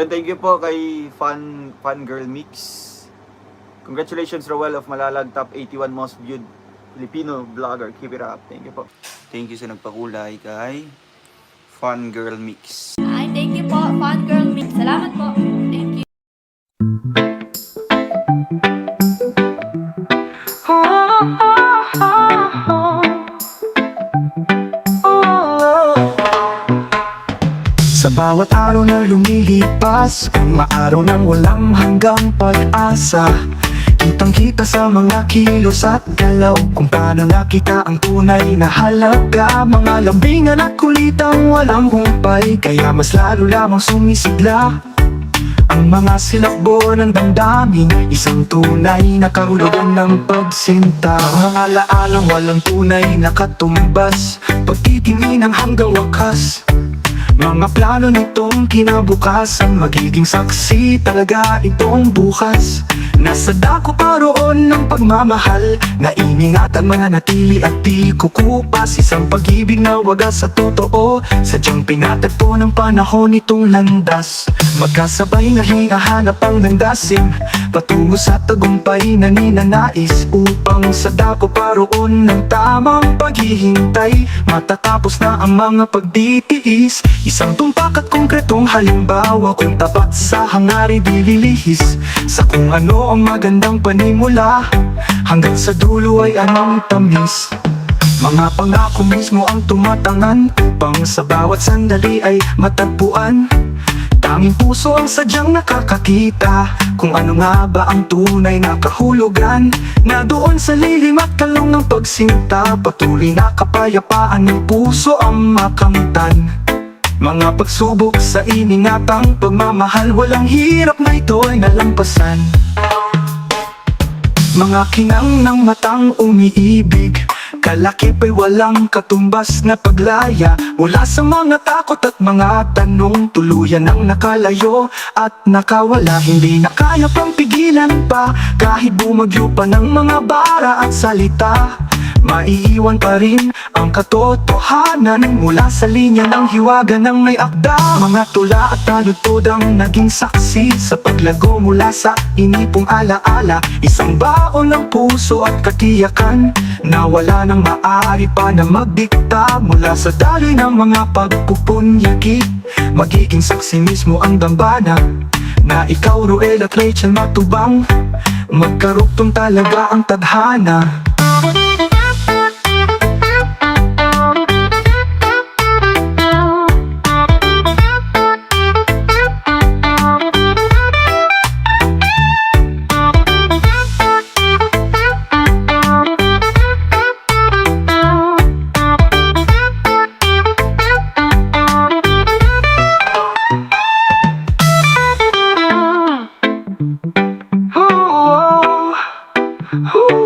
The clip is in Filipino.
Thank you po kay Fun Girl Mix. Congratulations, Roel of Malalag, top 81 most viewed Filipino vlogger. Keep it up. Thank you po. Thank you sa nagpakulay kay Fun Girl Mix. Ay, thank you po, Fun Girl Mix. Salamat po. Thank you. Sa bawat araw na lumilipas, mga araw nang walang hanggang pag-asa. Kitang-kita sa mga kilos at galaw kung paano nakita ang tunay na halaga. Mga lambingan at kulitang walang humpay, kaya mas lalo lamang sumisigla ang mga silakbo ng damdamin, isang tunay na kahulugan ng pagsinta. Mga alaalang walang tunay na katumbas, pagtitingin hanggang wakas. Mga plano nitong kinabukasan, magiging saksi talaga itong bukas. Nasa dako paroon ng pagmamahal, na iningatan mananatili at di kukupas. Isang pag-ibig na wagas sa totoo, sadyang pinatagpo ng panahon itong landas. Magkasabay na hinahanap ang landasin, patungo sa tagumpay na ninanais. Upang sa dako paroon ng tamang paghihintay, matatapos na ang mga pagtitiis. Isang tumpak at konkretong halimbawa, kung tapat sa hangarin di lilihis. Sa kung ano ang magandang panimula, hanggang sa dulo ay anong tamis. Mga pangako mismo ang tumatangan, upang sa bawat sandali ay matagpuan. Tanging puso ang sadyang nakakakita, kung ano nga ba ang tunay na kahulugan. Na doon sa lilim at kalong ng pagsinta, patuloy na kapayapaan ng puso ang makamtan. Mga pagsubok sa iningatang pagmamahal, walang hirap na ito ay nalampasan. Mga kinang ng matang umiibig, kalakip ay walang katumbas na paglaya. Mula sa mga takot at mga tanong, tuluyan ang nakalayo at nakawala. Hindi na kaya pang pigilan pa, kahit bumagyo pa ng mga bara at salita. Maiiwan pa rin ang katotohanan mula sa linya ng hiwaga ng may akda. Mga tula at taludtod ang naging saksi sa paglago mula sa inipong alaala. Isang baon ng puso at katiyakan, na wala nang maaari pa na magdikta. Mula sa daloy ng mga pagpupunyagi, magiging saksi mismo ang dambana, na ikaw, Roel at Rachel Matubang, magkaruktong talaga ang tadhana. Oh